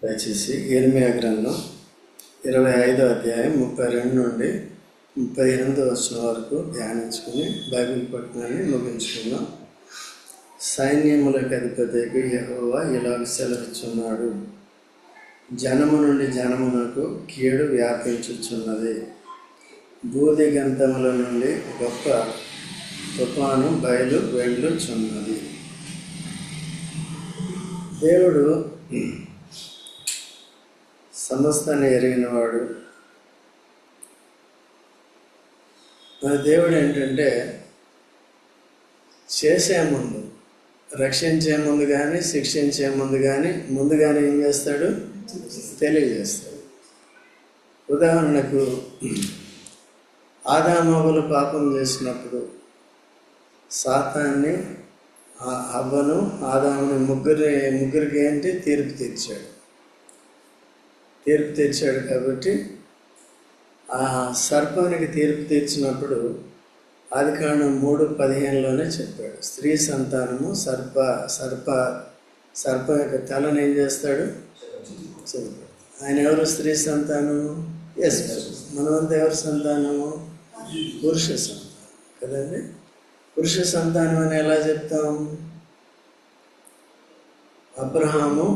దయచేసి ఇర్మియా గ్రంథం 25వ అధ్యాయం 32 నుండి 38 వచనం వరకు ధ్యానించుకుని బైబిల్ పట్టణాన్ని ముగించుకున్నాం. సైన్యములకు అధిపతికి యెహోవా ఇలాగ సెలవిచ్చున్నాడు, జనము నుండి జనమునకు కీడు వ్యాపించుచున్నది, భూదిగంతముల నుండి గొప్ప తుఫాను బయలు వెళ్ళుచున్నది. దేవుడు సమస్తాన్ని ఎరిగినవాడు. మన దేవుడు ఏంటంటే చేసే ముందు, రక్షించే ముందు కానీ శిక్షించే ముందు కానీ ఏం చేస్తాడు? తెలియజేస్తాడు. ఉదాహరణకు ఆదామవ్వలు పాపం చేసినప్పుడు సాతాన్ని, హవ్వను, ఆదాముని ముగ్గురికి ఏంటి? తీర్పు తీర్చాడు కాబట్టి ఆ సర్పానికి తీర్పు తీర్చినప్పుడు ఆదికాండం 3:15లోనే చెప్పాడు, స్త్రీ సంతానము సర్ప యొక్క తలను ఏం చేస్తాడు? చెప్పాడు. ఆయన ఎవరు? స్త్రీ సంతానము. ఎస్, మనమంతా ఎవరి సంతానము? పురుష సంతానం కదండి. పురుష సంతానం అని ఎలా చెప్తాం? అబ్రహాము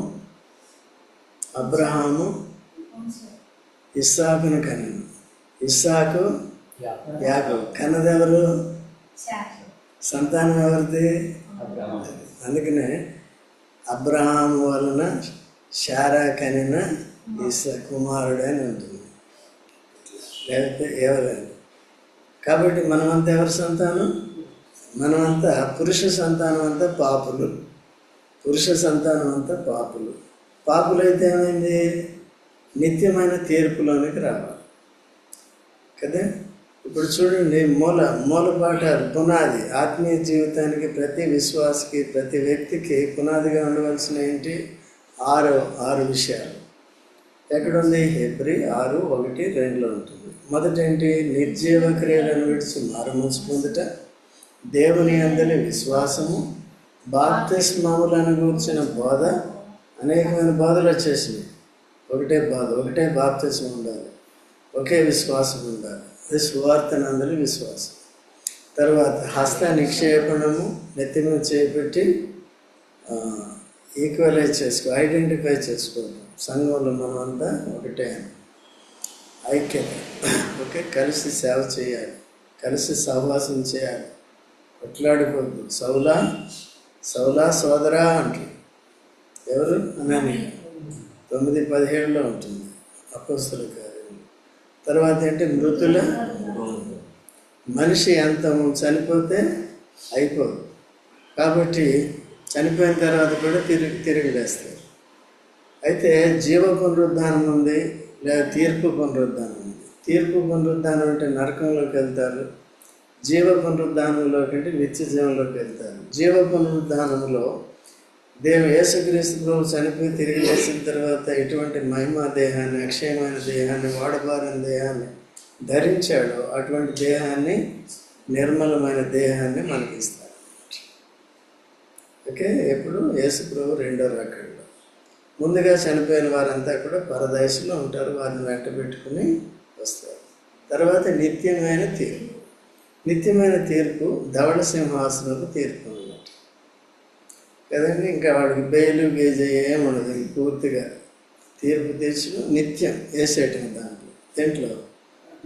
ఇస్సాకును కనెను, ఇస్సాకు యాకోబు. కన్నదెవరు? సంతానం ఎవరిది? అందుకనే అబ్రహాము వలన శారా కనిన కుమారుడు అని ఉంటుంది, లేకపోతే ఎవరైనా. కాబట్టి మనమంతా ఎవరి సంతానం? మనమంతా పురుష సంతానం అంతా పాపులు. పురుష సంతానం అంతా పాపులు. పాపులైతే ఏమైంది? నిత్యమైన తీర్పులోనికి రావాలి కదా. ఇప్పుడు చూడండి, మూలపాఠాలు, పునాది, ఆత్మీయ జీవితానికి ప్రతి విశ్వాసకి, ప్రతి వ్యక్తికి పునాదిగా ఉండవలసిన ఏంటి? ఆరు విషయాలు. ఎక్కడుంది? హెబ్రీ 6:1-2లో ఉంటుంది. మొదటి ఏంటి? నిర్జీవ క్రియలను విడిచి మారుమనసు పొందుట, దేవుని యందలి విశ్వాసము, బాప్తిస్మములను గూర్చిన బోధ. అనేకమైన బోధలు వచ్చేసినాయి. ఒకటే బోధ, ఒకటే బాప్తిస్మం ఉండాలి, ఒకే విశ్వాసం ఉండాలి. అది సువార్తనందలి విశ్వాసం. తర్వాత హస్త నిక్షేపణము, నెత్తి మీద చేపెట్టి ఐడెంటిఫై చేసుకోవడం. సంఘంలో మనమంతా ఒకటే, ఐక్యత, ఓకే, కలిసి సేవ చేయాలి, కలిసి సహవాసం చేయాలి, కొట్లాడుకోవద్దు. సౌలా సోదరా అంటారు. ఎవరు? అననీయ 9:17లో ఉంటుంది అపోస్తలుల కార్యం. తర్వాత ఏంటి? మృతుల మనిషి ఎంత చనిపోతే అయిపోదు కాబట్టి చనిపోయిన తర్వాత కూడా తిరిగి లేస్తారు. అయితే జీవ పునరుద్ధానం ఉంది, లేదా తీర్పు పునరుద్ధానం ఉంది. తీర్పు పునరుద్ధానం అంటే నరకంలోకి వెళ్తారు, జీవ పునరుద్ధానంలోకి అంటే నిత్య జీవంలోకి వెళ్తారు. జీవ పునరుద్ధానంలో యేసుక్రీస్తు ప్రభు చనిపోయి తిరిగి లేచిన తర్వాత ఎటువంటి మహిమా దేహాన్ని, అక్షయమైన దేహాన్ని, వాడబారిన దేహాన్ని ధరించాడో అటువంటి దేహాన్ని, నిర్మలమైన దేహాన్ని మనకి ఇస్తారు. ఓకే, ఎప్పుడు? యేసు ప్రభు రెండో రాకడలో. ముందుగా చనిపోయిన వారంతా కూడా పరదేశంలో ఉంటారు, వారిని వెంట పెట్టుకుని వస్తారు. తర్వాత నిత్యమైన తీర్పు. నిత్యమైన తీర్పు ధవళ సింహాసనపు తీర్పు అన్నమాట కదండి. ఇంకా వాడికి బెయిలు గేజ ఏముండదు, పూర్తిగా తీర్పు తీర్చు నిత్యం వేసేయటం. దేంట్లో?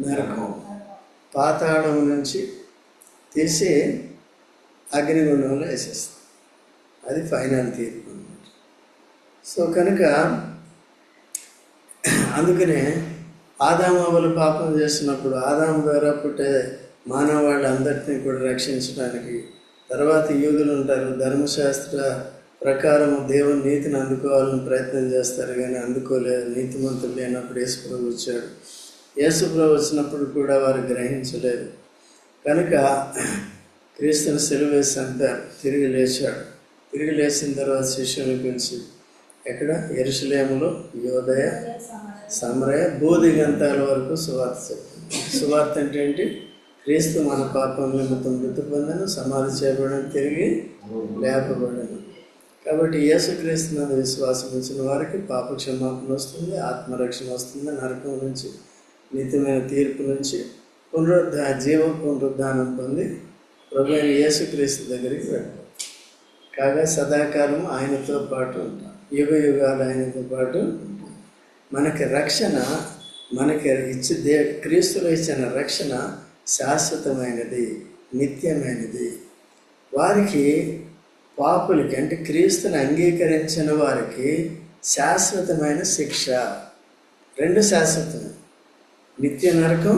నరకం, పాతాళం నుంచి తీసి అగ్నిగుండంలో వేసేస్తాం. అది ఫైనల్ తీర్పు అన్నమాట. సో కనుక అందుకనే ఆదామవ్వలు పాపం చేసినప్పుడు ఆదాము ద్వారా పుట్టే మానవాళ్ళందరినీ కూడా రక్షించడానికి, తర్వాత యూదులు ఉంటారు, ధర్మశాస్త్ర ప్రకారం దేవుని నీతిని అందుకోవాలని ప్రయత్నం చేస్తారు, కానీ అందుకోలేదు. నీతిమంతులు లేనప్పుడు యేసుప్రభు వచ్చాడు. యేసుప్రభు వచ్చినప్పుడు కూడా వారు గ్రహించలేదు కనుక క్రీస్తుని సిలువ వేసి చంపారు. తిరిగి లేచాడు. తిరిగి లేచిన తర్వాత శిష్యుని పిలిచి, ఎక్కడ? యెరూషలేములో, యోదయ, సమరయ, భూదిగంతాల వరకు సువార్త చెప్పింది. సువార్త అంటే ఏంటి? క్రీస్తు మన పాపం నిమిత్తం మృతి పొందను, సమాధి చేయబడను, తిరిగి లేపబడను. కాబట్టి యేసుక్రీస్తునందు విశ్వాసం ఉంచిన వారికి పాప క్షమాపణ వస్తుంది, ఆత్మరక్షణ వస్తుంది, నరకం నుంచి నిత్యమైన తీర్పు నుంచి జీవ పునరుద్ధానం పొంది ప్రభు అయిన యేసుక్రీస్తు దగ్గరికి వెళ్ళాలి. కాగా సదాకాలం ఆయనతో పాటు ఉంటాం, యుగ యుగాలు ఆయనతో పాటు ఉంటాం. మనకి రక్షణ, మనకి క్రీస్తులో ఇచ్చిన రక్షణ శాశ్వతమైనది, నిత్యమైనది. వారికి, పాపులకి అంటే క్రీస్తుని అంగీకరించిన వారికి శాశ్వతమైన శిక్ష. రెండు శాశ్వతమే, నిత్య నరకం,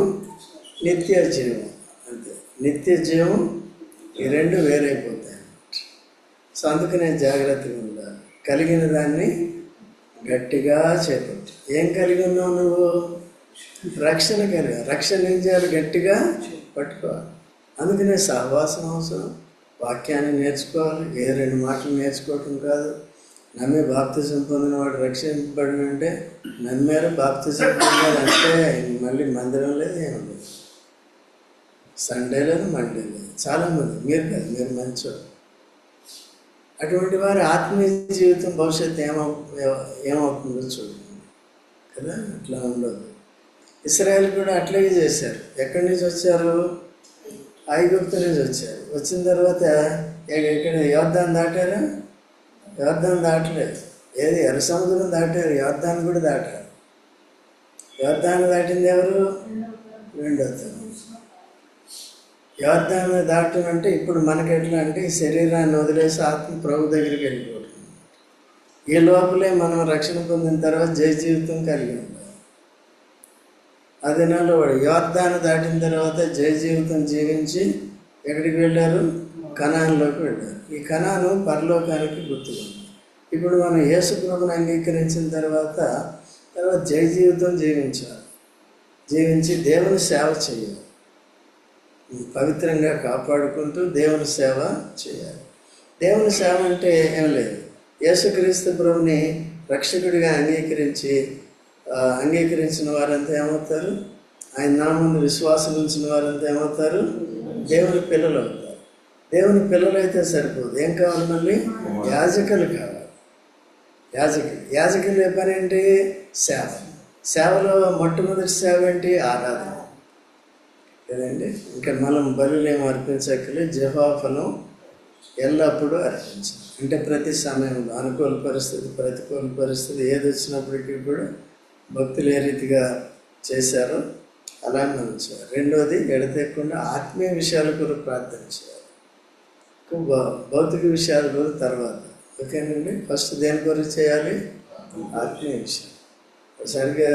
నిత్య జీవం. అంతే, నిత్య జీవం ఈ రెండు వేరైపోతాయి. సో అందుకనే జాగ్రత్తగా ఉండాలి. కలిగిన దాన్ని గట్టిగా చేపట్టి. ఏం కలిగి ఉన్నావు నువ్వు? రక్షణ కలిగి. రక్షణ ఏం చేయాలి? గట్టిగా పట్టుకోవాలి. అందుకనే సహవాసం అవసరం, వాక్యాన్ని నేర్చుకోవాలి. ఏ రెండు మాటలు నేర్చుకోవటం కాదు. నమ్మి బాప్తిజం పొందిన వాడు రక్షింపబడినంటే నమ్మారు, బాప్తిజం పొందారు అంటే మళ్ళీ మందిరం లేదు, ఏం లేదు, సండే లేదు, మండే లేదు. చాలామంది, మీరు కాదు, మీరు మంచోడు. అటువంటి వారి ఆత్మీయ జీవితం భవిష్యత్తు ఏమవుతుందో చూడండి కదా. అట్లా ఉండదు. ఇశ్రాయేల్ కూడా అట్లాగే చేశారు. ఎక్కడి నుంచి వచ్చారు? ఐగుప్తు నుంచి వచ్చారు. వచ్చిన తర్వాత ఇక్కడ యోర్దాను దాటారా? యోర్దాను దాటలేదు. ఏది? ఎర్ర సముద్రం దాటారు, యోర్దాను కూడా దాటారు. యోర్దాను దాటింది ఎవరు? రెండో తరం. యోర్దాను దాటం అంటే ఇప్పుడు మనకి ఎట్లా అంటే ఈ శరీరాన్ని వదిలేసి ఆత్మ ప్రభు దగ్గరికి వెళ్ళిపోతుంది. ఈ లోపలే మనం రక్షణ పొందిన తర్వాత జయ జీవితం కలిగి ఉండాలి. అదినాలో వాడు యోర్దాను దాటిన తర్వాత జయ జీవితం జీవించి ఎక్కడికి వెళ్ళారు? కనాన్లోకి వెళ్ళారు. ఈ కనాను పరలోకానికి గుర్తుగా ఉంది. ఇప్పుడు మనం యేసు ప్రభువుని అంగీకరించిన తర్వాత జయ జీవితం జీవించాలి. జీవించి దేవుని సేవ చేయాలి. పవిత్రంగా కాపాడుకుంటూ దేవుని సేవ చేయాలి. దేవుని సేవ అంటే ఏం లేదు, యేసుక్రీస్తు ప్రభుని రక్షకుడిగా అంగీకరించిన వారంతా ఏమవుతారు? ఆయన నామమున విశ్వాసం ఉంచిన వారంతా ఏమవుతారు? దేవుని పిల్లలు అవుతారు. దేవుని పిల్లలు అయితే సరిపోదు, ఏం కావాలి? మళ్ళీ యాజకులు కావాలి. యాజకులు ఏ పని ఏంటి? సేవ. సేవలో మొట్టమొదటి సేవ ఏంటి? ఆరాధన కదండి. ఇంకా మనం బలులేం అర్పించక్కర్లేదు, జవాఫలం ఎల్లప్పుడూ అర్పించాలి. అంటే ప్రతి సమయంలో అనుకూల పరిస్థితి, ప్రతికూల పరిస్థితి ఏది వచ్చినప్పటికీ కూడా భక్తులు ఏ రీతిగా చేశారో అలా మనం చేయాలి. రెండోది, ఎడతెక్కకుండా ఆత్మీయ విషయాల కొరకు ప్రార్థన చేయాలి. భౌతిక విషయాల కొరకు తర్వాత. ఓకేనండి. ఫస్ట్ దేని కొరకు చేయాలి? ఆత్మీయ విషయం. సరిగా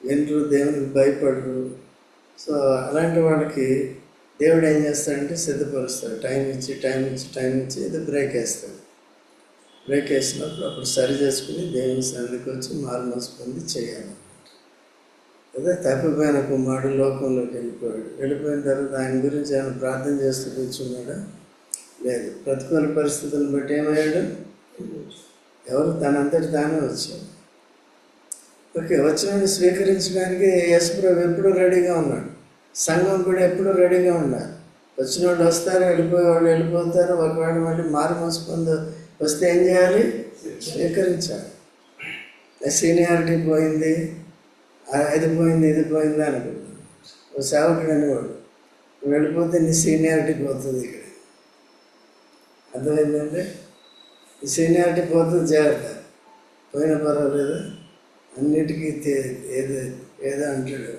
వినరు, దేవునికి భయపడరు. సో అలాంటి వాళ్ళకి దేవుడు ఏం చేస్తాడంటే సిద్ధపరుస్తాడు. టైం ఇచ్చి ఇది బ్రేక్ వేస్తాడు. బ్రేక్ వేసినప్పుడు అప్పుడు సరి చేసుకుని దేవుని సన్నిధికి వచ్చి మారుమనసు పొంది చేయాలి. అదే తప్పిపోయిన కుమారుడు లోకంలోకి వెళ్ళిపోయిన తర్వాత ఆయన గురించి ఆయన ప్రార్థన చేస్తూ కూర్చున్నాడా? లేదు. ప్రతికూల పరిస్థితులను బట్టి ఏమయ్యాడు? ఎవరు తనంతటి తానే వచ్చాడు. ఓకే, వచ్చిన స్వీకరించడానికి యేసుప్రభు ఎప్పుడూ రెడీగా ఉన్నాడు. సంఘం కూడా ఎప్పుడూ రెడీగా ఉన్నారు. వచ్చిన వాళ్ళు వస్తారు, వెళ్ళిపోయేవాళ్ళు వెళ్ళిపోతారు. ఒకవేళ మళ్ళీ మారుమనసు పొంది వస్తే ఏం చేయాలి? స్వీకరించాలి. సీనియారిటీ పోయింది, అది పోయింది, ఇది పోయింది అనుకుంటున్నాను. ఓ సేవకుడు అనేవాడు, వెళ్ళిపోతే నీ సీనియారిటీ పోతుంది. ఇక్కడ అర్థమైందంటే ఈ సీనియారిటీ పోతుంది, జాగ్రత్త. పోయిన పర్వాలేదు, అన్నిటికీ ఏదో అంటాడు,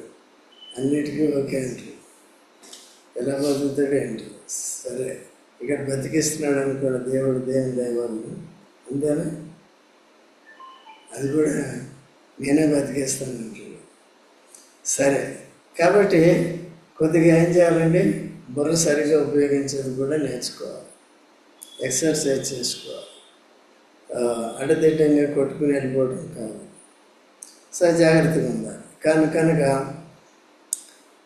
అన్నిటికీ ఓకే అంటాడు. ఎలా బతుకుతాడు ఏంటి? సరే, ఇక్కడ బతికిస్తున్నాడు అనుకోండి దేవుని దైవాన్ని, అంతేనా? అది కూడా నేనే బతికేస్తాను అంటాడు. సరే, కాబట్టి కొద్దిగా ఏం చేయాలండి? బుర్ర సరిగా ఉపయోగించేది కూడా నేర్చుకోవాలి, ఎక్సర్సైజ్ చేసుకోవాలి. అడ్డదిడ్డంగా కొట్టుకుని వెళ్ళిపోవడం కాదు. సో జాగ్రత్తగా ఉండాలి. కనుక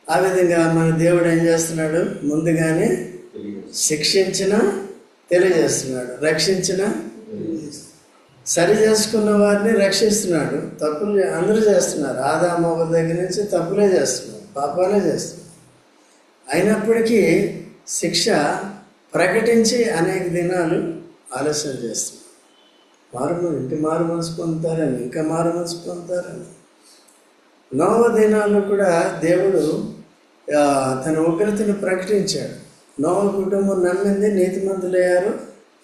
ఆ విధంగా మన దేవుడు ఏం చేస్తున్నాడు? ముందుగానే శిక్షించిన తెలియజేస్తున్నాడు, రక్షించిన సరి చేసుకున్న వారిని రక్షిస్తున్నాడు. తప్పులు అందరూ చేస్తున్నారు. ఆదాము అవ్వ దగ్గర నుంచి తప్పులే చేస్తున్నారు, పాపాలే చేస్తున్నారు. అయినప్పటికీ శిక్ష ప్రకటించి అనేక దినాలు ఆలస్యం చేస్తున్నారు. మారు మనసు పొందుతారని, ఇంకా మారు మనసు పొందుతారని. నోవహు దినాల్లో కూడా దేవుడు తన ఉగ్రతను ప్రకటించాడు. నోవహు కుటుంబం నమ్మింది, నీతిమంతులయ్యారు.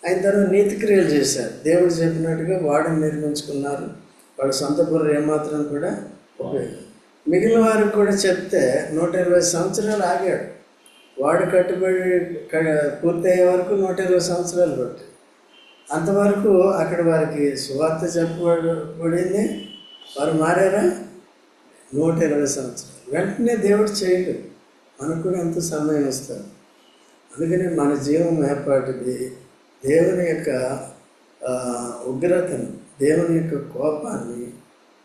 ఆయన తర్వాత నీతి క్రియలు చేశారు. దేవుడు చెప్పినట్టుగా వాడిని నిర్మించుకున్నారు. వాడు సొంత బుర్ర ఏమాత్రం కూడా ఉపయోగం. మిగిలిన వారికి కూడా చెప్తే 120 సంవత్సరాలు ఆగాడు. వాడు కట్టుబడి పూర్తయ్యే వరకు 120 సంవత్సరాలు పట్టింది. అంతవరకు అక్కడ వారికి సువార్త చెప్పబడింది. వారు మారారా? 120 సంవత్సరాలు. వెంటనే దేవుడు చేయడు. మనకు కూడా ఎంతో సమయం ఇస్తాడు. అందుకని మన జీవం ఏర్పాటుది దేవుని యొక్క ఉగ్రతను, దేవుని యొక్క కోపాన్ని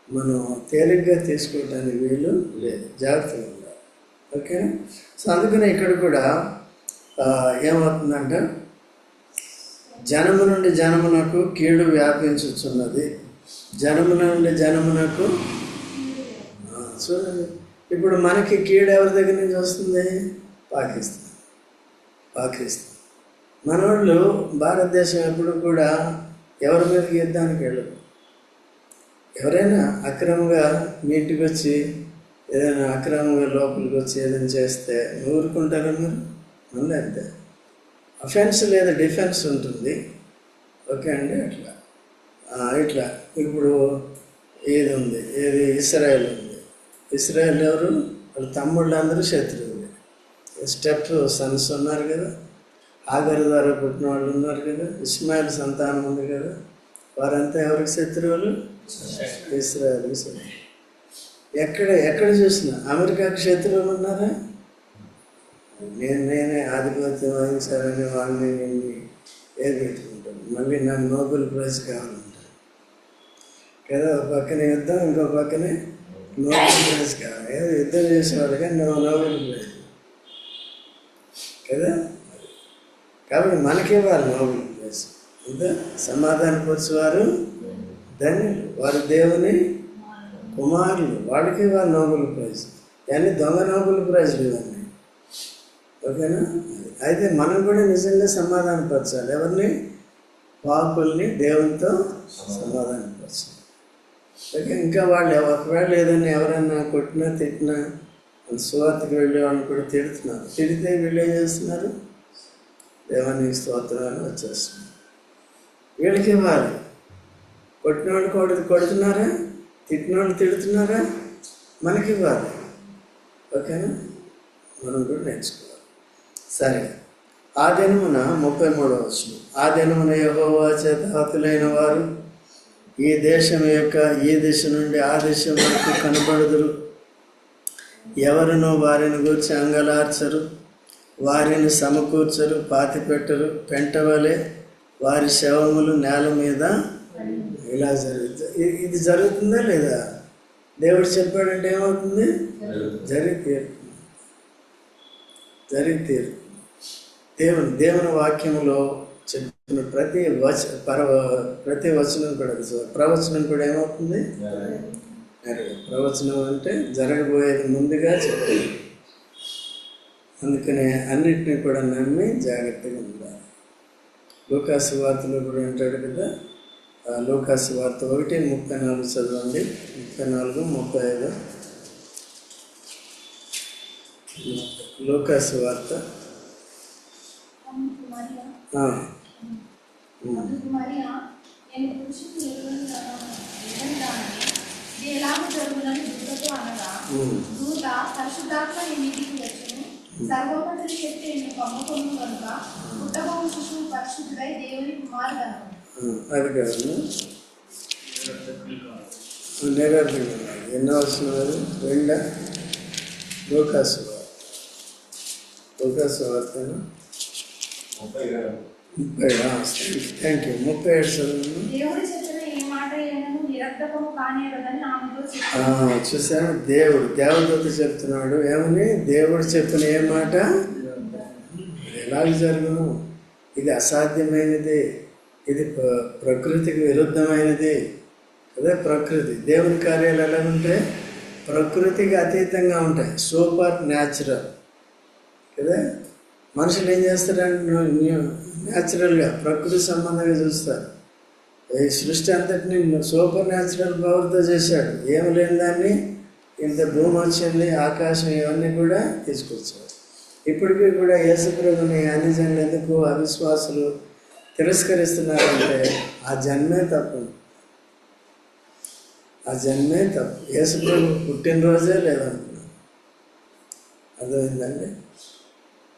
మనం తేలిగ్గా తీసుకోవడానికి వీలు లేదు. జాగ్రత్తగా ఉండాలి. ఓకేనా? సో అందుకని ఇక్కడ కూడా ఏమవుతుందంటే, జనము నుండి జనమునకు కీడు వ్యాపించుచున్నది. జనము నుండి జనమునకు చూడండి, ఇప్పుడు మనకి కీడు ఎవరి దగ్గర నుంచి వస్తుంది? పాకిస్తాన్. మన వాళ్ళు భారతదేశం ఎప్పుడు కూడా ఎవరి మీదకి యుద్ధానికి వెళ్ళదు. ఎవరైనా అక్రమంగా మీ ఇంటికి వచ్చి ఏదైనా అక్రమంగా లోపలికి వచ్చి ఏదైనా చేస్తే ఊరుకుంటారా మీరు? మళ్ళీ అంతే. అఫెన్స్ లేదా డిఫెన్స్ ఉంటుంది. ఓకే అండి. ఇట్లా ఇప్పుడు ఏది ఉంది, ఏది ఇస్రాయేల్ ఉంది. ఇస్రాయేల్ ఎవరు? వాళ్ళ తమ్ముళ్ళు అందరూ శత్రువులు. స్టెప్ సన్స్ ఉన్నారు కదా, ఆగర్ ద్వారా పుట్టిన వాళ్ళు ఉన్నారు కదా, ఇస్మాయిల్ సంతానం ఉంది కదా, వారంతా ఎవరికి శత్రువులు? ఇస్రాయేల్. ఎక్కడ చూసినా అమెరికాకి శత్రువులు ఉన్నారా? నేనే ఆధిపత్యం వహించాలని వాళ్ళని ఏది పెట్టుకుంటాను. మళ్ళీ నాకు నోబెల్ ప్రైజ్ కావాలంటారు కదా. ఒక పక్కనే యుద్ధం, ఇంకో పక్కనే నోబెల్ ప్రైజ్ కావాలి. ఏదో యుద్ధం చేసేవాళ్ళు కానీ నోబెల్ ప్రైజ్ కదా. కాబట్టి మనకివ్వాలి నోబెల్ ప్రైజ్. అంతే. సమాధానపరిచేవారు ధన్యులు, వారు దేవుని కుమారులు, వాళ్ళకి ఇవ్వాలి నోబెల్ ప్రైజ్. ఇవన్నీ దొంగ నోబెల్ ప్రైజ్లు ఇవన్నీ. ఓకేనా? అయితే మనం కూడా నిజంగా సమాధానపరచాలి. ఎవరిని? పాపుల్ని దేవునితో సమాధానపరచాలి. ఓకే. ఇంకా వాళ్ళు ఒకవేళ ఏదైనా ఎవరైనా కొట్టినా తిట్టినా, సువార్తకి వెళ్ళే వాళ్ళని కూడా తిడుతున్నారు. తిడితే వీళ్ళు ఏం చేస్తున్నారు? దేవానికి స్తోత్రాలు వచ్చేస్తున్నారు. వీళ్ళకి ఇవ్వాలి. కొట్టిన వాళ్ళు కొడుతున్నారా? తిట్టిన వాళ్ళు తిడుతున్నారా? మనకి ఇవ్వాలి. ఓకేనా? మనం కూడా నేర్చుకోవాలి. సరే. ఆ దినమున 33వ వచనం, ఆ దినమున యెహోవా చేత హతులైన వారు ఈ దేశం యొక్క ఈ దిశ నుండి ఆ దేశం వరకు కనబడుదురు. ఎవరినో వారిని గూర్చి అంగలార్చరు, వారిని సమకూర్చరు, పాతిపెట్టరు. పెంటవలే వారి శవములు నేల మీద ఇలా జరుగుతుంది. ఇది జరుగుతుందా లేదా? దేవుడు చెప్పాడంటే ఏమవుతుంది? జరిగి తీరుతుంది. దేవుని వాక్యంలో చెప్పిన ప్రతి వచనం కూడా, ప్రవచనం కూడా ఏమవుతుంది? ప్రవచనం అంటే జరగబోయేది ముందుగా చెప్పాలి. అందుకనే అన్నిటినీ కూడా నమ్మి జాగ్రత్తగా ఉండాలి. లూకాసు వార్తలో కూడా అంటాడు కదా, లూకాసు వార్త 1:34 చదవండి. 34, 35. లూకాసు వార్త. అది కాదు, నిరర్ధకం. ఎన్నో వస్తున్నారు? 2 లూకాసు వార్త 30. Thank you. 37 చూసాను. దేవదూత చెప్తున్నాడు. ఏమని? దేవుడు చెప్పిన ఏ మాట ఎలాగ జరుగును? ఇది అసాధ్యమైనది, ఇది ప్రకృతికి విరుద్ధమైనది అదే ప్రకృతి. దేవుని కార్యాలు ఎలా ఉంటాయి? ప్రకృతికి అతీతంగా ఉంటాయి, సూపర్ న్యాచురల్ కదా. మనుషులు ఏం చేస్తారంటే న్యాచురల్గా ప్రకృతి సంబంధంగా చూస్తారు. ఈ సృష్టి అంతటిని సూపర్ న్యాచురల్ పవర్తో చేశాడు. ఏమి లేని దాన్ని ఇంత భూమి వచ్చింది, ఆకాశం, ఇవన్నీ కూడా తీసుకొచ్చాడు. ఇప్పటికీ కూడా యేసుప్రభుని అన్ని జనులు ఎందుకు అవిశ్వాసులు తిరస్కరిస్తున్నారంటే ఆ జన్మే తప్పు. ఆ జన్మే తప్పు. యేసుప్రభు పుట్టినరోజే లేదనుకున్నాను. అర్థమైందండి?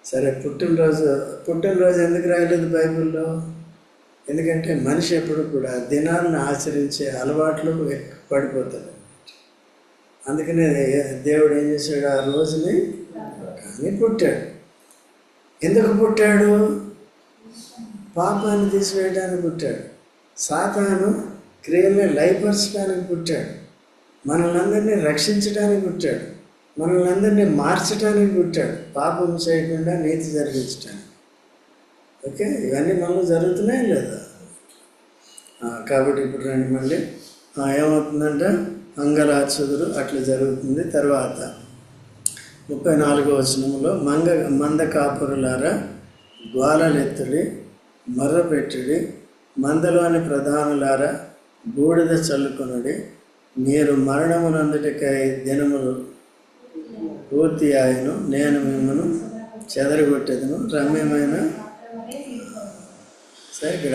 సరే, పుట్టినరోజు ఎందుకు రాయలేదు బైబిల్లో? ఎందుకంటే మనిషి ఎప్పుడు కూడా దినాలను ఆచరించే అలవాట్లు పడిపోతాడు. అందుకనే దేవుడు ఏం చేశాడు? ఆ రోజుని కానీ పుట్టాడు. ఎందుకు పుట్టాడు? పాపాన్ని తీసివేయడానికి పుట్టాడు. సాతాను క్రియల్ని లయపరచడానికి పుట్టాడు. మనల్ని అందరినీ రక్షించడానికి పుట్టాడు. మనల్ని అందరినీ మార్చడానికి పుట్టాడు. పాపం చేయకుండా నీతి జరిగించడానికి. ఓకే, ఇవన్నీ మనలో జరుగుతున్నాయి లేదా? కాబట్టి ఇప్పుడు రండి మళ్ళీ ఏమవుతుందంటే అంగలార్చుదురు, అట్లా జరుగుతుంది. తర్వాత 34వ వచనంలో మంద కాపురులారా గ్వాలలెత్తుడి, మర్రపెట్టుడి, మందలోని ప్రధానులారా బూడిద చల్లుకొనుడి. మీరు మరణమునందుటికై దినములు పూర్తి ఆయను, నేను మిమ్మను చెదరగొట్టేదను రమ్యమైన. సరే, ఇక్కడ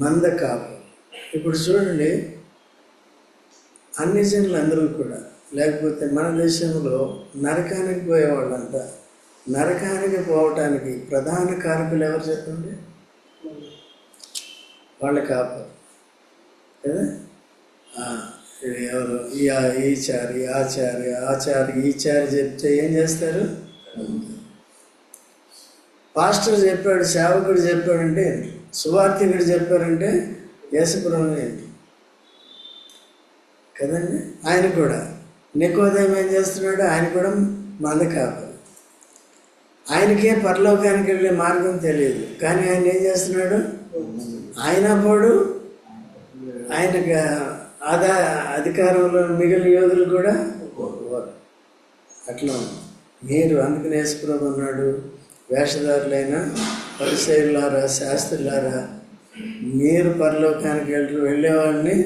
మంద కాపు. ఇప్పుడు చూడండి, అన్ని జనులు అందరూ కూడా, లేకపోతే మన దేశంలో నరకానికి పోయేవాళ్ళంతా, నరకానికి పోవటానికి ప్రధాన కారకులు ఎవరు చెప్పండి? వాళ్ళ కాపరు కదా. ఎవరు? ఈచారి ఈచారి చెప్తే ఏం చేస్తారు? పాస్టర్ చెప్పాడు, సేవకుడు చెప్పాడంటే ఏంటి? సువార్థికుడు చెప్పారంటే యేసుప్రభువు ఏంటి కదండి. ఆయన కూడా నికోదేము ఏం చేస్తున్నాడు? ఆయన కూడా మంద కాపరి. ఆయనకే పరలోకానికి వెళ్ళే మార్గం తెలియదు, కానీ ఆయన ఏం చేస్తున్నాడు? ఆయన పోడు, ఆయనకి అధికారంలో మిగిలిన యోధులు కూడా అట్లా మీరు. అందుకని యేసుప్రభువు అన్నాడు, వేషధారులైన పరిసయ్యులారా, శాస్త్రులారా, మీరు పరలోకానికి వెళ్ళేవాడిని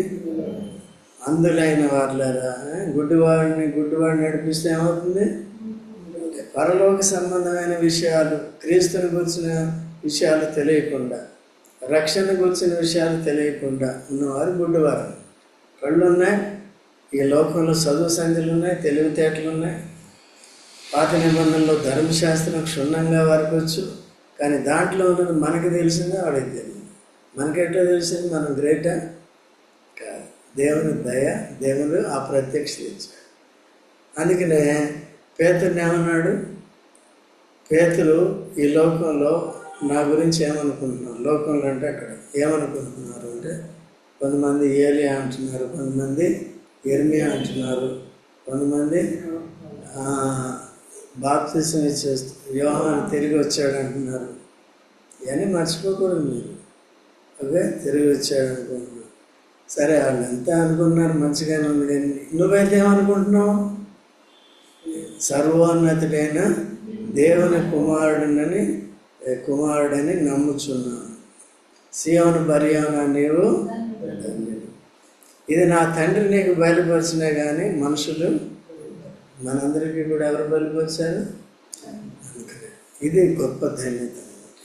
అందులైన వారులారా. గుడ్డివాడిని నడిపిస్తే ఏమవుతుంది? పరలోక సంబంధమైన విషయాలు, క్రీస్తుని గురించిన విషయాలు తెలియకుండా, రక్షణ గురించిన విషయాలు తెలియకుండా ఉన్నవారు గుడ్డివారు. కళ్ళు ఉన్నాయి, ఈ లోకంలో చదువు సంఖ్యలు ఉన్నాయి, తెలివితేటలు ఉన్నాయి. పాత నిబంధనలో ధర్మశాస్త్రం క్షుణ్ణంగా వరకొచ్చు, కానీ దాంట్లో ఉన్నది మనకు తెలిసిందే, వాడికి తెలియదు. మనకెట్లా తెలిసింది? మనం గ్రేటా? కాదు. దేవుని దయ, దేవుడు ఆ ప్రత్యక్షత ఇచ్చాడు. అందుకనే పేతురుని ఏమన్నాడు? పేతురు, ఈ లోకంలో నా గురించి ఏమనుకుంటున్నారు? లోకంలో అంటే అక్కడ ఏమనుకుంటున్నారు అంటే, కొంతమంది ఏలియా అంటున్నారు, కొంతమంది ఇర్మియా అంటున్నారు, కొంతమంది బాప్తిసం ఇచ్చేస్తూ యోహాను తిరిగి వచ్చాడు అంటున్నారు. ఇవన్నీ మర్చిపోకూడదు మీరు. ఓకే, తిరిగి వచ్చాడు అనుకుంటున్నారు. సరే, వాళ్ళు ఎంత అనుకున్నారు, మంచిగానే ఉంది. కానీ నువ్వైతే ఏమనుకుంటున్నావు? సర్వోన్నతుడైన దేవుని కుమారుడని నమ్ముచున్నాను. సియోను బరియనా నీవు, ఇది నా తండ్రి నీకు బయలుపరిచినా కానీ మనుషులు మనందరికీ కూడా ఎవరు బయలుపరిచారు? ఇది గొప్ప ధన్యత.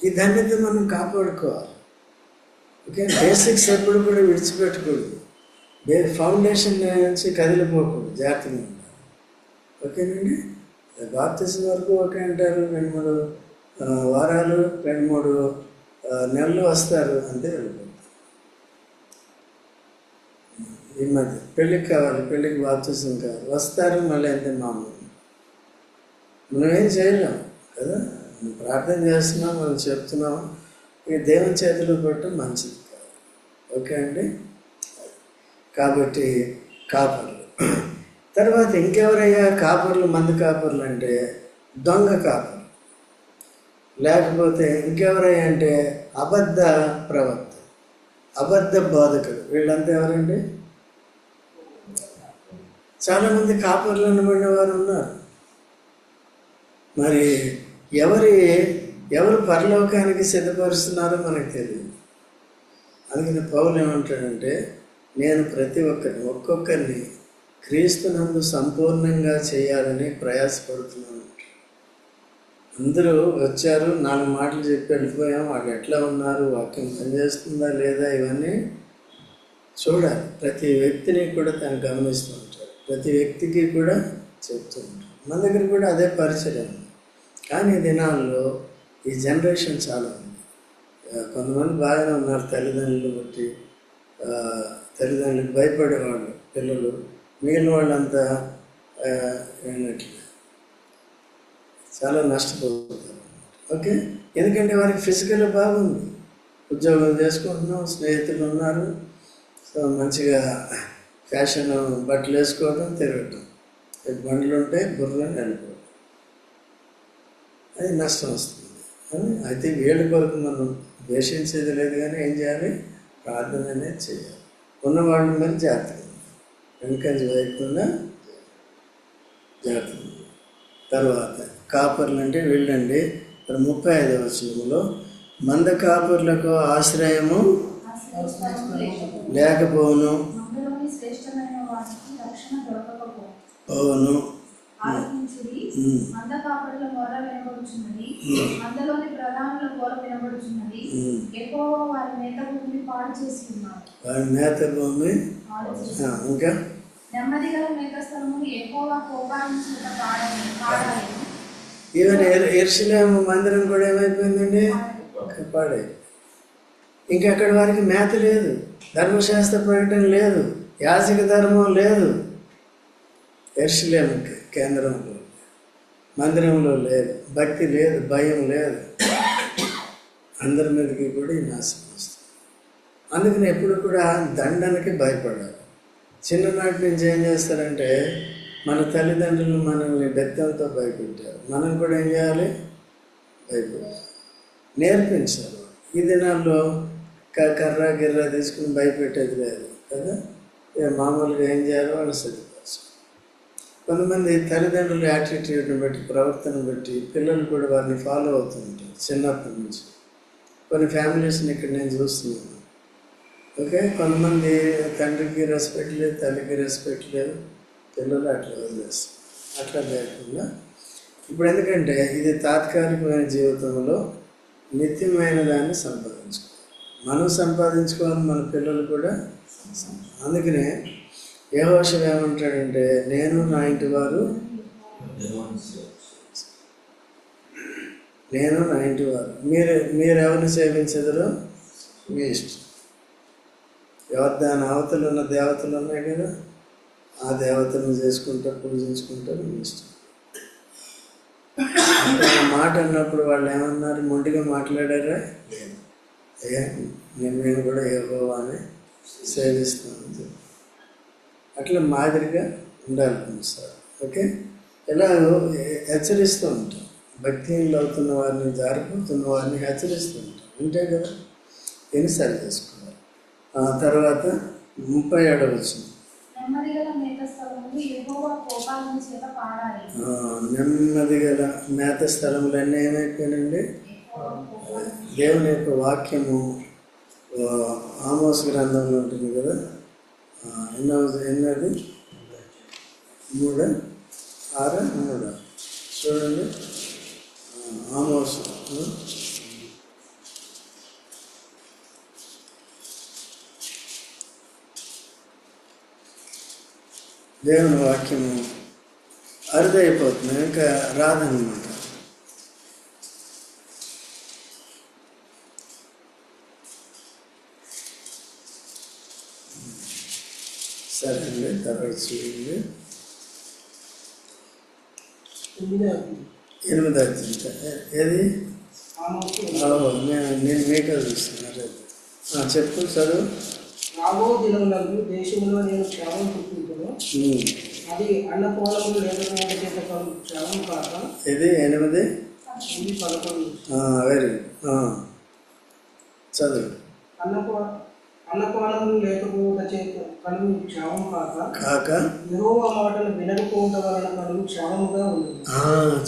ఈ ధన్యత మనం కాపాడుకోవాలి. ఓకే, బేసిక్స్ ఎప్పుడు కూడా విడిచిపెట్టకూడదు. ఫౌండేషన్ నుంచి కదిలిపోకూడదు, జాగ్రత్తగా ఉండాలి. ఓకేనండి. బాప్తిసం వరకు ఓకే అంటారు, 2-3 వారాలు 2-3 నెలలు వస్తారు, అంతే వెళ్ళిపోతారు. ఈ మధ్య పెళ్ళికి కావాలి, పెళ్ళికి బాప్తిసం కావాలి, వస్తారు, మళ్ళీ అంతే మామూలు. మనం ఏం చేయలేం కదా. మనం ప్రార్థన చేస్తున్నాం, మనం చెప్తున్నాం, ఇక దేవుని చేతిలో పెట్టడం మంచిది కాదు. ఓకే అండి. కాబట్టి కాపర్లు. తర్వాత ఇంకెవరయ్యా కాపర్లు? మంది కాపర్లు అంటే దొంగ కాపర్లు. లేకపోతే ఇంకెవరయ్యా అంటే అబద్ధ ప్రవక్త, అబద్ధ బోధకుడు. వీళ్ళంతా ఎవరండి? చాలామంది కాపర్లు అనబడిన వారు ఉన్నారు. మరి ఎవరు పరలోకానికి సిద్ధపరుస్తున్నారో మనకు తెలియదు. అందుకని పౌలు ఏమంటాడంటే, నేను ప్రతి ఒక్కొక్కరిని క్రీస్తునందు సంపూర్ణంగా చేయాలని ప్రయాసపడుతున్నాను. అందరూ వచ్చారు, 4 మాటలు చెప్పి వెళ్ళిపోయాం, వాళ్ళు ఎట్లా ఉన్నారు, వాక్యం పనిచేస్తుందా లేదా, ఇవన్నీ చూడాలి. ప్రతి వ్యక్తిని కూడా తను గమనిస్తూ ఉంటాడు, ప్రతి వ్యక్తికి కూడా చెప్తూ ఉంటాడు. మన దగ్గర కూడా అదే పరిచయం. కానీ ఈ దినాల్లో ఈ జనరేషన్ చాలా ఉంది. కొంతమంది బాగానే ఉన్నారు, తల్లిదండ్రులు బట్టి తల్లిదండ్రులకు భయపడేవాళ్ళు పిల్లలు, మిగిలిన వాళ్ళంతా ఏంటంటే చాలా నష్టపోతారు. ఓకే, ఎందుకంటే వారికి ఫిజికల్ బాగుంది, ఉద్యోగం చేసుకుంటున్నాం, స్నేహితులు ఉన్నారు, సో మంచిగా ఫ్యాషన్ బట్టలు వేసుకోవడం, తిరగటం, బండ్లు ఉంటే బుర్రని వెళ్ళిపోవడం, అది నష్టం వస్తుంది. అయితే వీళ్ళ కొరకు మనం ద్వేషించేది లేదు, కానీ ఏం చేయాలి, ప్రార్థన అనేది చేయాలి. ఉన్నవాళ్ళు మరి జాగ్రత్తగా వెనుకంజ వేయకుండా జాగ్రత్తగా. తర్వాత కాపర్లు అంటే వీళ్ళండి. 35వ వచనంలో, మంద కాపర్లకు ఆశ్రయము లేకపోను, అవును, వారి మేత భూమి. ఇంకా ఈవెన్ యెరూషలేము మందిరం కూడా ఏమైపోయిందండి, పాడై. ఇంకా అక్కడ వారికి మేత లేదు, ధర్మశాస్త్ర ప్రకటన లేదు, యాజక ధర్మం లేదు. యెరూషలేము కేంద్రంలో మందిరంలో లేదు, భక్తి లేదు, భయం లేదు, అందరి మీదకి కూడా ఈ నాశనం వస్తుంది. అందుకని ఎప్పుడు కూడా దండనకి భయపడాలి. చిన్ననాటి నుంచి ఏం చేస్తారంటే, మన తల్లిదండ్రులు మనల్ని బెత్తంతో భయపెట్టారు, మనం కూడా ఏం చేయాలి, భయపెట్టాలి, నేర్పించారు. ఈ దినాల్లో కర్ర గిర్ర తీసుకుని భయపెట్టేది లేదు కదా. మామూలుగా ఏం చేయాలో వాళ్ళు సరిపోవచ్చు. కొంతమంది తల్లిదండ్రుల యాటిట్యూడ్ని బట్టి, ప్రవర్తన బట్టి పిల్లలు కూడా వారిని ఫాలో అవుతూ ఉంటారు చిన్నప్పటి నుంచి. కొన్ని ఫ్యామిలీస్ని ఇక్కడ నేను చూస్తున్నాను. ఓకే, కొంతమంది తండ్రికి రెస్పెక్ట్ లేదు, తల్లికి రెస్పెక్ట్ లేదు, పిల్లలు అట్లా వదిలేస్తారు. అట్లా లేకుండా ఇప్పుడు ఎందుకంటే ఇది తాత్కాలికమైన జీవితంలో నిత్యమైన దాన్ని సంపాదించుకోవాలి. మనం సంపాదించుకోవాలి, మన పిల్లలు కూడా. అందుకనే యెహోషువ ఏమంటాడంటే, నేను నా ఇంటి వారు మీరెవరిని సేవించదరో మీ ఇష్టం. దాని అవతలు ఉన్న దేవతలు ఉన్నాయి కదా, ఆ దేవతలను చేసుకుంటా పూజించుకుంటారు, మీ ఇష్టం. మాట అన్నప్పుడు వాళ్ళు ఏమన్నారు, మొండిగా మాట్లాడారా, నేను కూడా యెహోవాని సేవిస్తాను. అట్లా మాదిరిగా ఉండాలి కొన్నిసార్లు. ఓకే, ఎలాగో హెచ్చరిస్తూ ఉంటాం, భక్తిహీనులు అవుతున్న వారిని, జారిపోతున్న వారిని హెచ్చరిస్తూ ఉంటాం, అంతే కదా. దీన్ని సరి చేసుకోవాలి. తర్వాత 37వ వచనం, నెమ్మది గల మేత స్థలములన్నీ ఏమైపోయినండి, దేవుని యొక్క వాక్యము ఆమోస్ గ్రంథంలో ఉంటుంది కదా. ఎన్నది 3, 6, 3 చూడండి. ఆమోస్ దేవుని వాక్యము అరుదైపోతుంది, ఇంకా రాదన్నమాట. సరే అండి, తర్వాత చూడండి. 8వ అధ్యాయం ఏది, నేను మీకే చూస్తున్నాను. చెప్పు, చదువు. రాబో దినములందు దేశంలో నేను క్షేమం పుట్టించును, అది అన్నపూర్ణములు లేకపోవడం చేత క్షేమం కాక. ఇది 8, 11. వెరీ చదువు. అన్నపానములు లేకపోవడం చేత కలుగు క్షేమం కాక యెహోవా మాటలు వినకపోవడం వలన కలుగు క్షేమముగా ఉంది.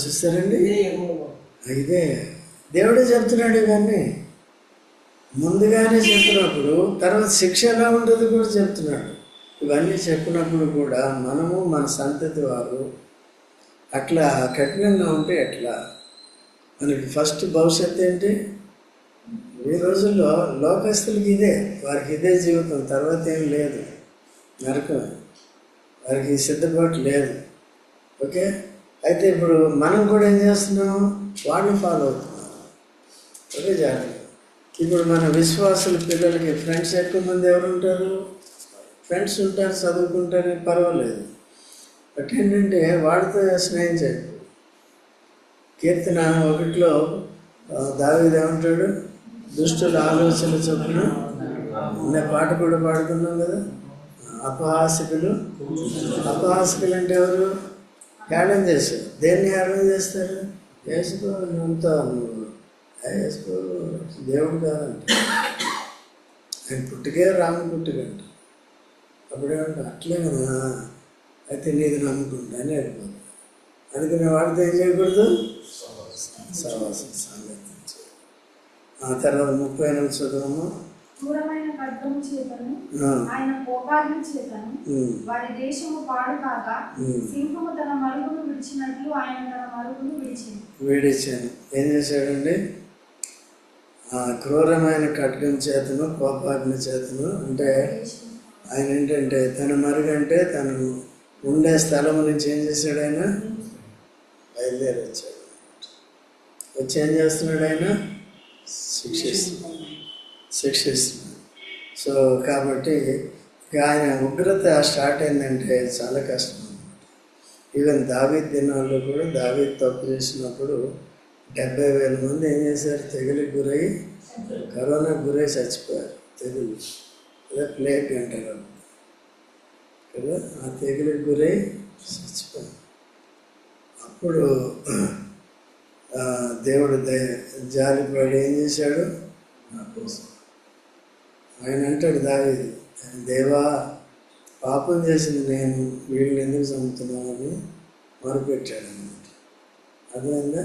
చూస్తారండి, ఇదే దేవుడే చెప్తున్నాడు. ఇవన్నీ ముందుగానే చెప్పినప్పుడు తర్వాత శిక్ష ఎలా ఉంటుంది కూడా చెప్తున్నాడు. ఇవన్నీ చెప్పినప్పుడు కూడా మనము మన సంతతి వారు అట్లా కఠినంగా ఉంటే ఎట్లా? మనకి ఫస్ట్ భవిష్యత్తు ఏంటి? ఈ రోజుల్లో లోకస్తులకి ఇదే, వారికి ఇదే జీవితం, తర్వాత ఏం లేదు, నరకం, వారికి సిద్ధపాటు లేదు. ఓకే, అయితే ఇప్పుడు మనం కూడా ఏం చేస్తున్నాం? వాళ్ళని ఫాలో అవుతున్నాం. ఓకే, జాగ్రత్త. ఇప్పుడు మన విశ్వాసుల పిల్లలకి ఫ్రెండ్స్ ఎక్కువ మంది ఎవరు ఉంటారు? ఫ్రెండ్స్ ఉంటారు, చదువుకుంటారు, పర్వాలేదు. బట్ ఏంటంటే వాడితో స్నేహం చేయకు. కీర్తన 1లో దావీదు ఏమంటాడు? దుష్టుల ఆలోచన చొప్పున అనే పాట కూడా పాడుతున్నాం కదా. అపహాసికులు అంటే ఎవరు? హేళన చేశారు. దేన్ని హేళన చేస్తారు? వేసుకో అంతా వేసుకో, దేవుడు కాదంట, ఆయన పుట్టుకే రాము పుట్టుకంట. అప్పుడేమంట, అట్లే కదా, అయితే నీది నమ్ముకుంటా అని వెళ్ళిపోతుంది. అందుకని వాడితో ఏం చేయకూడదు? సహవాసం సాంగత్యం. ఆ తర్వాత 38 చదువు. క్రూరమైన ఖడ్గము చేతను ఆయన కోపాగ్ని చేతను వారి దేశము పాడు కాక సింహము తన మరుగును విడిచినట్లు ఆయన తన మరుగును విడిచాను. ఏం చేశాడండి? క్రూరమైన ఖడ్గం చేతను కోపాగ్ని చేతను అంటే ఆయన ఏంటంటే తన మరుగంటే తను ఉండే స్థలం నుంచి ఏం చేశాడు? ఆయన బయలుదేరి వచ్చాడు. వచ్చి ఏం చేస్తున్నాడు? ఆయన శిక్షిస్తున్నాడు. సో కాబట్టి ఆయన ఉగ్రత స్టార్ట్ అయిందంటే చాలా కష్టం. ఈవెన్ దావీద్ దినాల్లో కూడా దావీద్ తప్పు చేసినప్పుడు 70,000 మంది ఏం చేశారు? తెగులుకి గురై, కరోనాకు గురై చచ్చిపోయారు. తెగులు అదే ప్లేగ్ అంటారు కదా, ఆ తెగులుకి గురై చచ్చిపోయారు. అప్పుడు దేవుడు జాలిపడి ఏం చేశాడు? ఆయన అంటాడు దావీదు, దేవా పాపం చేసింది నేను, వీళ్ళని ఎందుకు చంపుతున్నావు అని మొరపెట్టాడు అన్నమాట. అర్థమైందా?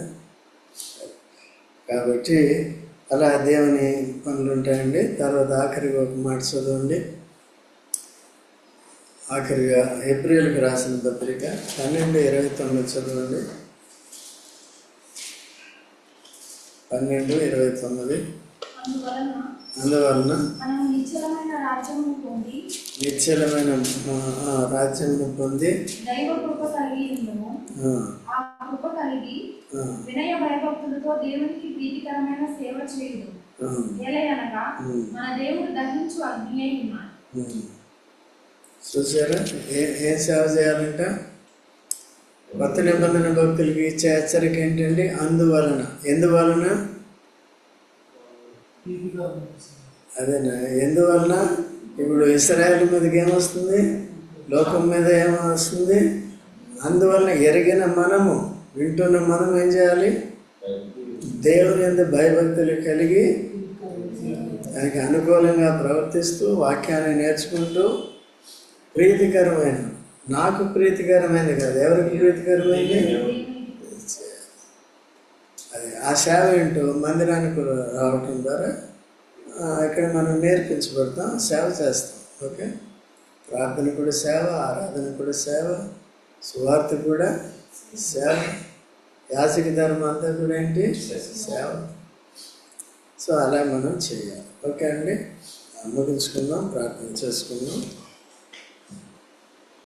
కాబట్టి అలా దేవుని పనులు ఉంటాయండి. తర్వాత ఆఖరిగా ఒక మాట చదవండి. ఆఖరిగా ఏప్రిల్కి రాసిన పత్రిక 12:29 చదవండి. 12:29. అందువలన నిశ్చలమైన రాజ్యమును పొంది దైవ కృప కలిగి ఉండుము. ఆ కృప కలిగి వినయ భయభక్తులతో దేవునికి ప్రీతికరమైన సేవ చేయుదు. ఎలయనగా మన దేవుడు దహించు అగ్ని అయి ఉన్నాడు. చూసారా ఏం సేవ చేయాలంట? కొత్త నిబంధన భక్తులకి ఇచ్చే హెచ్చరిక ఏంటండి? అందువలన. ఎందువలన? అదేనా, ఎందువలన? ఇప్పుడు ఇశ్రాయేలు మీదకి ఏమొస్తుంది? లోకం మీద ఏమొస్తుంది? అందువలన ఎరిగిన మనము, వింటున్న మనం ఏం చేయాలి? దేవుని యందు భయభక్తులు కలిగి దానికి అనుకూలంగా ప్రవర్తిస్తూ వాక్యాన్ని నేర్చుకుంటూ ప్రీతికరమైన, నాకు ప్రీతికరమైనది కాదు, ఎవరికి ప్రీతికరమైంది? అది ఆ సేవ ఏంటో మందిరానికి రావటం ద్వారా ఇక్కడ మనం నేర్పించబడతాం, సేవ చేస్తాం. ఓకే, ప్రార్థన కూడా సేవ, ఆరాధన కూడా సేవ, సువార్త కూడా సేవ, యాజక ధర్మం అంతా కూడా ఏంటి? సేవ. సో అలా మనం చేయాలి. ఓకే అండి, ముగించుకుందాం, ప్రార్థన చేసుకుందాం.